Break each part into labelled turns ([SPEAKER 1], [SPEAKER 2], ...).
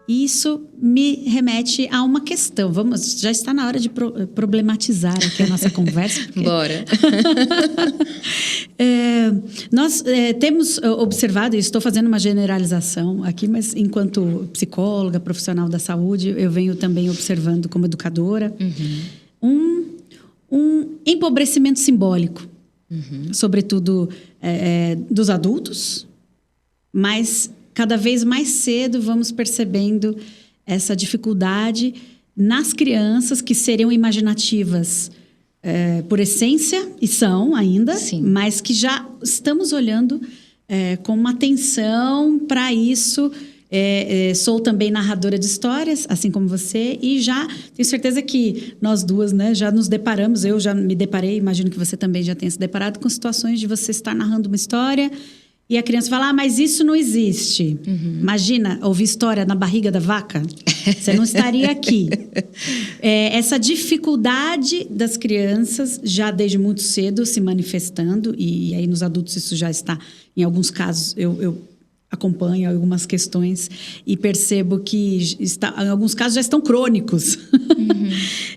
[SPEAKER 1] E isso me remete a uma questão. Já está na hora de problematizar aqui a nossa conversa. Porque...
[SPEAKER 2] Bora!
[SPEAKER 1] Nós temos observado, e estou fazendo uma generalização aqui, mas enquanto psicóloga, profissional da saúde, eu venho também observando como educadora, um empobrecimento simbólico, sobretudo dos adultos, mas cada vez mais cedo vamos percebendo essa dificuldade nas crianças que seriam imaginativas por essência, e são ainda,
[SPEAKER 2] Sim.
[SPEAKER 1] mas que já estamos olhando com uma atenção para isso. Sou também narradora de histórias, assim como você, e já tenho certeza que nós duas, né, já nos deparamos, eu já me deparei, imagino que você também já tenha se deparado com situações de você estar narrando uma história e a criança fala, mas isso não existe. Imagina, ouvir história na barriga da vaca, você não estaria aqui. Essa dificuldade das crianças, já desde muito cedo, se manifestando, e aí nos adultos isso já está, em alguns casos, eu acompanho algumas questões e percebo que em alguns casos já estão crônicos.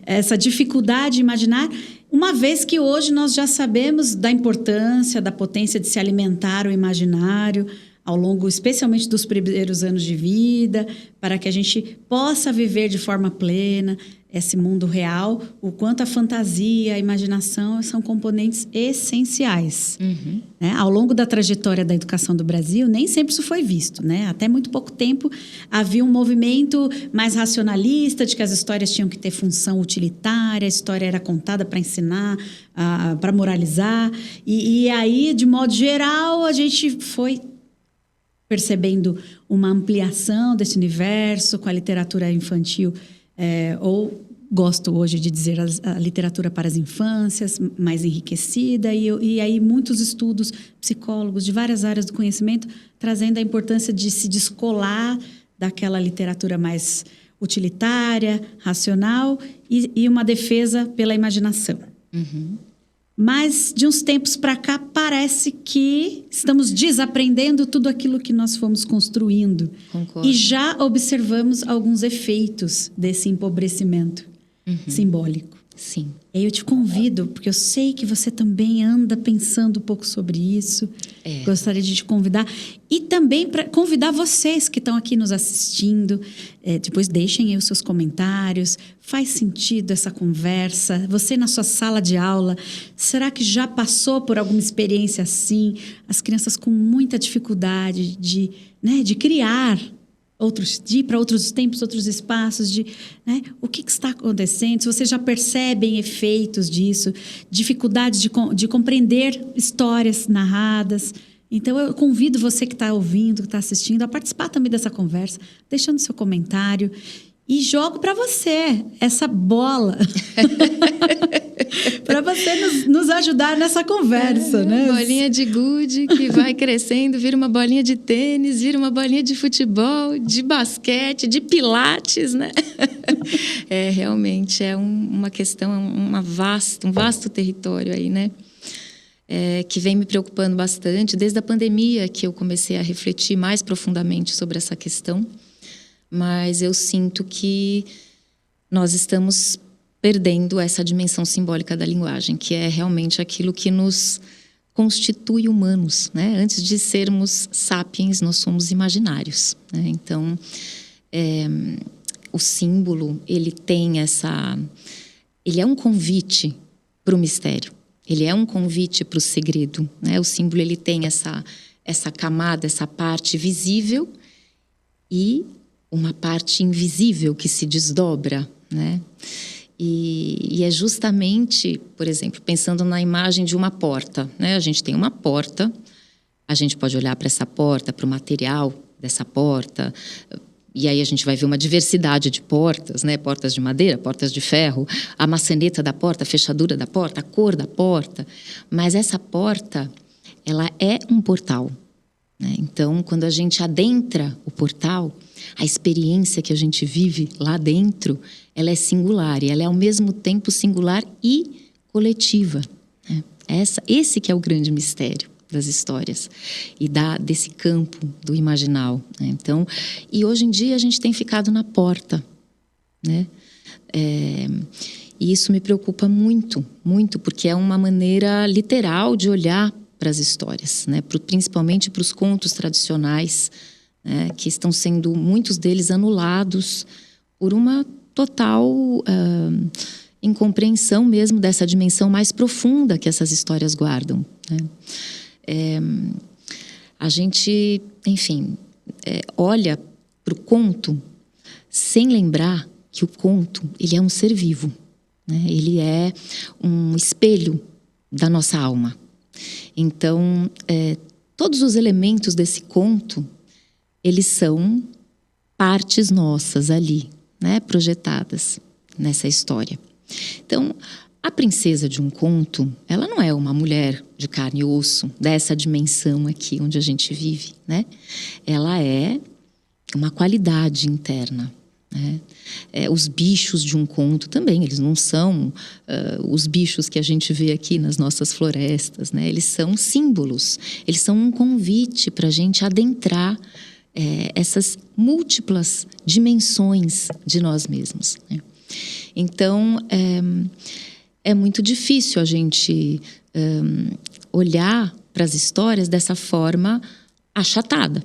[SPEAKER 1] Essa dificuldade de imaginar, uma vez que hoje nós já sabemos da importância, da potência de se alimentar o imaginário ao longo, especialmente dos primeiros anos de vida, para que a gente possa viver de forma plena esse mundo real, o quanto a fantasia, a imaginação são componentes essenciais. Né? Ao longo da trajetória da educação do Brasil, nem sempre isso foi visto. Né? Até muito pouco tempo havia um movimento mais racionalista, de que as histórias tinham que ter função utilitária, a história era contada para ensinar, para moralizar. E aí, de modo geral, a gente foi percebendo uma ampliação desse universo com a literatura infantil, ou gosto hoje de dizer a literatura para as infâncias, mais enriquecida, e aí muitos estudos, psicólogos de várias áreas do conhecimento, trazendo a importância de se descolar daquela literatura mais utilitária, racional, e uma defesa pela imaginação. Mas, de uns tempos para cá, parece que estamos desaprendendo tudo aquilo que nós fomos construindo.
[SPEAKER 2] Concordo.
[SPEAKER 1] E já observamos alguns efeitos desse empobrecimento simbólico.
[SPEAKER 2] Sim.
[SPEAKER 1] E aí eu te convido, porque eu sei que você também anda pensando um pouco sobre isso. Gostaria de te convidar. E também para convidar vocês que estão aqui nos assistindo. Depois deixem aí os seus comentários. Faz sentido essa conversa? Você na sua sala de aula, será que já passou por alguma experiência assim? As crianças com muita dificuldade de criar, de ir para outros tempos, outros espaços, né? O que está acontecendo? Se vocês já percebem efeitos disso, dificuldades de compreender histórias narradas. Então, eu convido você que está ouvindo, que está assistindo, a participar também dessa conversa, deixando seu comentário. E jogo para você essa bola para você nos ajudar nessa conversa, né?
[SPEAKER 2] Bolinha de gude que vai crescendo, vira uma bolinha de tênis, vira uma bolinha de futebol, de basquete, de pilates, né? Realmente é uma questão, um vasto território aí, né? Que vem me preocupando bastante desde a pandemia, que eu comecei a refletir mais profundamente sobre essa questão. Mas eu sinto que nós estamos perdendo essa dimensão simbólica da linguagem, que é realmente aquilo que nos constitui humanos, né? Antes de sermos sapiens, nós somos imaginários, né? Então, o símbolo, ele é um convite para o mistério, ele é um convite para o segredo, né? O símbolo, ele tem essa camada, essa parte visível e uma parte invisível que se desdobra, né? E é justamente, por exemplo, pensando na imagem de uma porta, né? A gente tem uma porta, a gente pode olhar para essa porta, para o material dessa porta, e aí a gente vai ver uma diversidade de portas, né? Portas de madeira, portas de ferro, a maçaneta da porta, a fechadura da porta, a cor da porta. Mas essa porta, ela é um portal, né? Então, quando a gente adentra o portal, a experiência que a gente vive lá dentro, ela é singular, e ela é ao mesmo tempo singular e coletiva, né? Esse que é o grande mistério, das histórias e desse campo do imaginal, né? Então, e hoje em dia a gente tem ficado na porta, né? E isso me preocupa muito, muito, porque é uma maneira literal de olhar para as histórias, né? Principalmente para os contos tradicionais, né? Que estão sendo, muitos deles, anulados por uma total incompreensão mesmo dessa dimensão mais profunda que essas histórias guardam, né? A gente, enfim, olha para o conto sem lembrar que o conto, ele é um ser vivo, né? Ele é um espelho da nossa alma. Então, todos os elementos desse conto, eles são partes nossas ali, né? Projetadas nessa história. Então, a princesa de um conto, ela não é uma mulher de carne e osso, dessa dimensão aqui onde a gente vive, né? Ela é uma qualidade interna, né? Os bichos de um conto também, eles não são os bichos que a gente vê aqui nas nossas florestas, né? Eles são símbolos, eles são um convite para a gente adentrar essas múltiplas dimensões de nós mesmos, né? Então, é muito difícil a gente olhar para as histórias dessa forma achatada,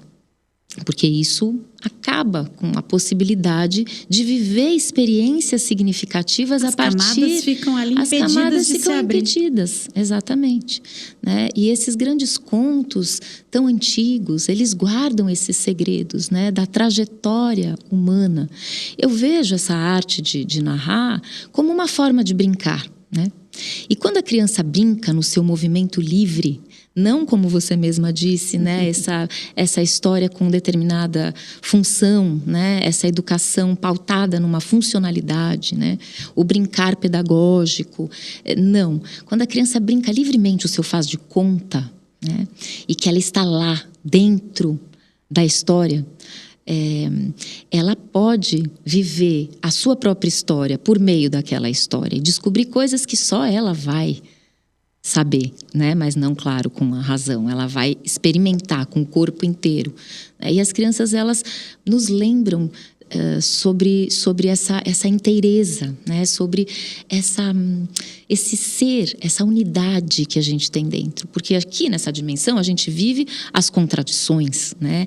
[SPEAKER 2] porque isso acaba com a possibilidade de viver experiências significativas a partir...
[SPEAKER 1] As camadas ficam ali impedidas
[SPEAKER 2] As camadas
[SPEAKER 1] de
[SPEAKER 2] ficam
[SPEAKER 1] se abrir.
[SPEAKER 2] impedidas, exatamente, né? E esses grandes contos tão antigos, eles guardam esses segredos, né? Da trajetória humana. Eu vejo essa arte de narrar como uma forma de brincar, né? E quando a criança brinca no seu movimento livre, não como você mesma disse, né? Essa história com determinada função, né? Essa educação pautada numa funcionalidade, né? O brincar pedagógico. Não. Quando a criança brinca livremente o seu faz de conta, né? E que ela está lá, dentro da história, ela pode viver a sua própria história por meio daquela história e descobrir coisas que só ela vai saber, né? Mas não, claro, com a razão. Ela vai experimentar com o corpo inteiro. E as crianças, elas nos lembram sobre essa inteireza, né? Sobre esse ser, essa unidade que a gente tem dentro. Porque aqui nessa dimensão a gente vive as contradições, né?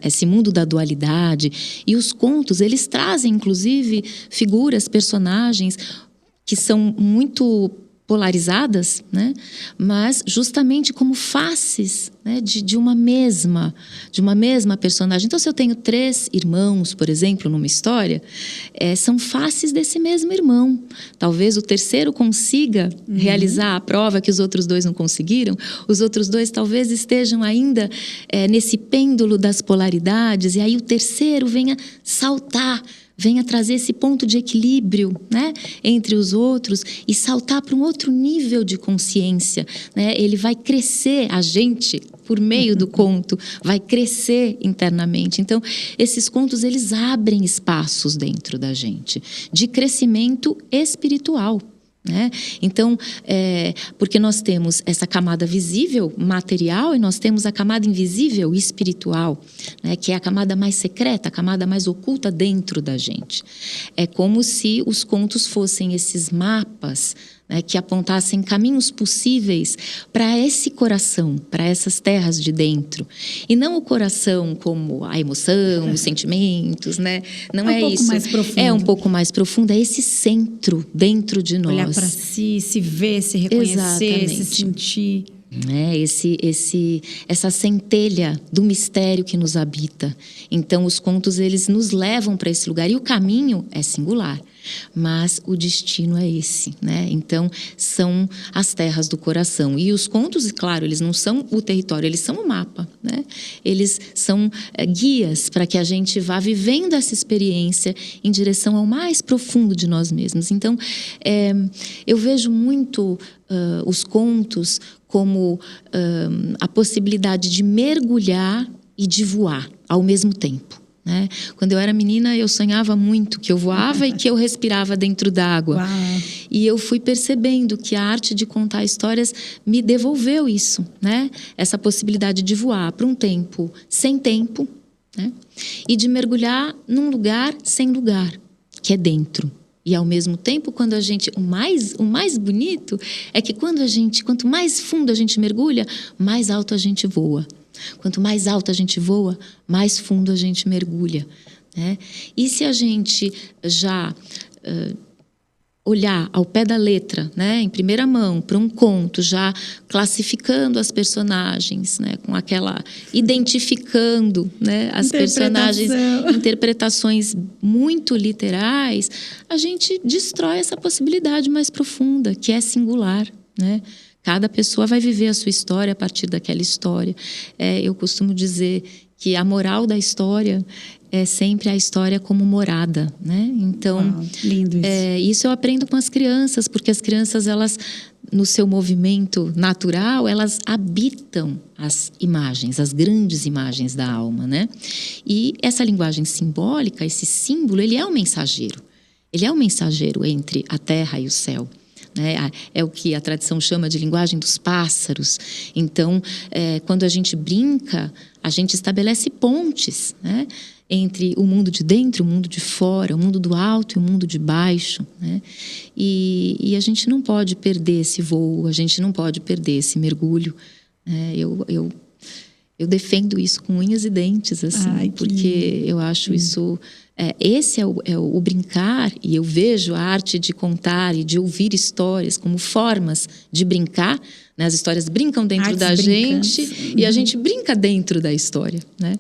[SPEAKER 2] Esse mundo da dualidade. E os contos, eles trazem, inclusive, figuras, personagens que são muito polarizadas, né? Mas justamente como faces, né? de uma mesma personagem. Então, se eu tenho 3 irmãos, por exemplo, numa história, são faces desse mesmo irmão. Talvez o terceiro consiga realizar a prova que os outros 2 não conseguiram. Os outros 2 talvez estejam ainda nesse pêndulo das polaridades, e aí o terceiro venha saltar, venha trazer esse ponto de equilíbrio, né, entre os outros e saltar para um outro nível de consciência, né? Ele vai crescer, a gente, por meio do conto, vai crescer internamente. Então, esses contos, eles abrem espaços dentro da gente de crescimento espiritual, né? Então, porque nós temos essa camada visível, material, e nós temos a camada invisível, espiritual, né? Que é a camada mais secreta, a camada mais oculta dentro da gente. É como se os contos fossem esses mapas, né, que apontassem caminhos possíveis para esse coração, para essas terras de dentro. E não o coração como a emoção, os sentimentos, né? Não é isso.
[SPEAKER 1] Mais profundo.
[SPEAKER 2] É um pouco mais profundo, é esse centro dentro de nós.
[SPEAKER 1] Olhar para si, se ver, se reconhecer,
[SPEAKER 2] exatamente,
[SPEAKER 1] se sentir.
[SPEAKER 2] Essa centelha do mistério que nos habita. Então, os contos, eles nos levam para esse lugar. E o caminho é singular, mas o destino é esse, né? Então, são as terras do coração. E os contos, claro, eles não são o território, eles são o mapa, né? Eles são guias para que a gente vá vivendo essa experiência em direção ao mais profundo de nós mesmos. Então, eu vejo muito os contos como a possibilidade de mergulhar e de voar ao mesmo tempo, né? Quando eu era menina, eu sonhava muito que eu voava e que eu respirava dentro d'água.
[SPEAKER 1] Uau.
[SPEAKER 2] E eu fui percebendo que a arte de contar histórias me devolveu isso, né? Essa possibilidade de voar para um tempo sem tempo, né? E de mergulhar num lugar sem lugar, que é dentro. E ao mesmo tempo, quando a gente... O mais bonito é que quanto mais fundo a gente mergulha, mais alto a gente voa. Quanto mais alto a gente voa, mais fundo a gente mergulha, né? E se a gente já olhar ao pé da letra, né, em primeira mão, para um conto, já classificando as personagens, né, com aquela... identificando, né, as personagens, interpretações muito literais, a gente destrói essa possibilidade mais profunda, que é singular, né? Cada pessoa vai viver a sua história a partir daquela história. Eu costumo dizer que a moral da história é sempre a história como morada, né? Então,
[SPEAKER 1] uau, lindo isso.
[SPEAKER 2] Isso eu aprendo com as crianças, porque as crianças, elas, no seu movimento natural, elas habitam as imagens, as grandes imagens da alma, né? E essa linguagem simbólica, esse símbolo, ele é um mensageiro. Ele é um mensageiro entre a terra e o céu. É o que a tradição chama de linguagem dos pássaros. Então, quando a gente brinca, a gente estabelece pontes, né, entre o mundo de dentro e o mundo de fora, o mundo do alto e o mundo de baixo, né? E a gente não pode perder esse voo, a gente não pode perder esse mergulho. Eu defendo isso com unhas e dentes, assim. Ai, porque eu acho isso... esse é o brincar, e eu vejo a arte de contar e de ouvir histórias como formas de brincar, né? As histórias brincam dentro da gente e a gente brinca dentro da história, né?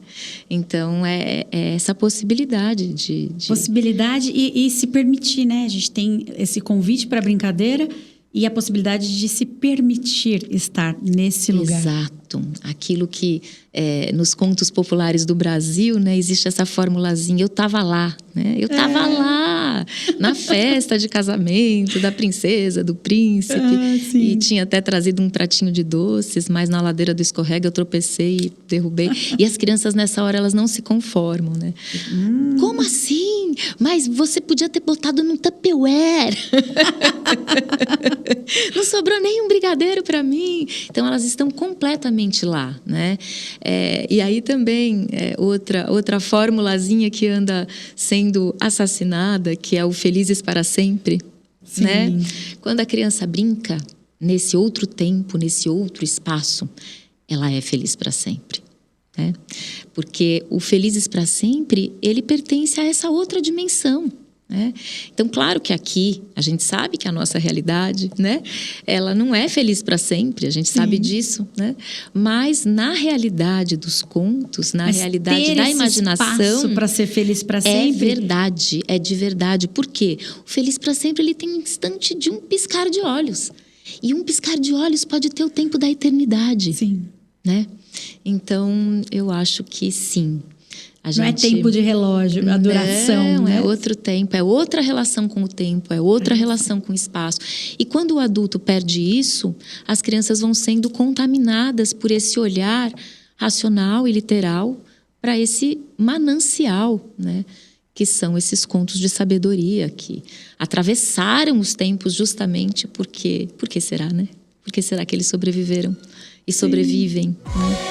[SPEAKER 2] Então, é essa possibilidade de...
[SPEAKER 1] Possibilidade e se permitir, né? A gente tem esse convite para a brincadeira e a possibilidade de se permitir estar nesse lugar.
[SPEAKER 2] Exato. Aquilo que nos contos populares do Brasil, né, existe essa formulazinha, eu estava lá, né? Eu estava lá, na festa de casamento da princesa, do príncipe, e tinha até trazido um pratinho de doces, mas na ladeira do escorrega eu tropecei e derrubei. E as crianças nessa hora, elas não se conformam, né? Como assim? Mas você podia ter botado num Tupperware. Não sobrou nem um brigadeiro para mim. Então, elas estão completamente lá, né? E aí também, outra formulazinha que anda sendo assassinada, que é o felizes para sempre,
[SPEAKER 1] sim,
[SPEAKER 2] né? Quando a criança brinca nesse outro tempo, nesse outro espaço, ela é feliz para sempre, né? Porque o felizes para sempre, ele pertence a essa outra dimensão, né? Então, claro que aqui a gente sabe que a nossa realidade, né, ela não é feliz para sempre, a gente sabe disso, né? Mas na realidade dos contos, na realidade da imaginação,
[SPEAKER 1] para ser feliz para sempre,
[SPEAKER 2] é verdade, é de verdade. Por quê? O feliz para sempre, ele tem um instante de um piscar de olhos, e um piscar de olhos pode ter o tempo da eternidade,
[SPEAKER 1] sim,
[SPEAKER 2] né? Então, eu acho que sim.
[SPEAKER 1] Não é tempo de relógio, a duração.
[SPEAKER 2] Não,
[SPEAKER 1] né?
[SPEAKER 2] É outro tempo, é outra relação com o tempo, é outra relação com o espaço. E quando o adulto perde isso, as crianças vão sendo contaminadas por esse olhar racional e literal para esse manancial, né? Que são esses contos de sabedoria que atravessaram os tempos justamente porque... Por que será, né? Por que será que eles sobreviveram e sobrevivem, né?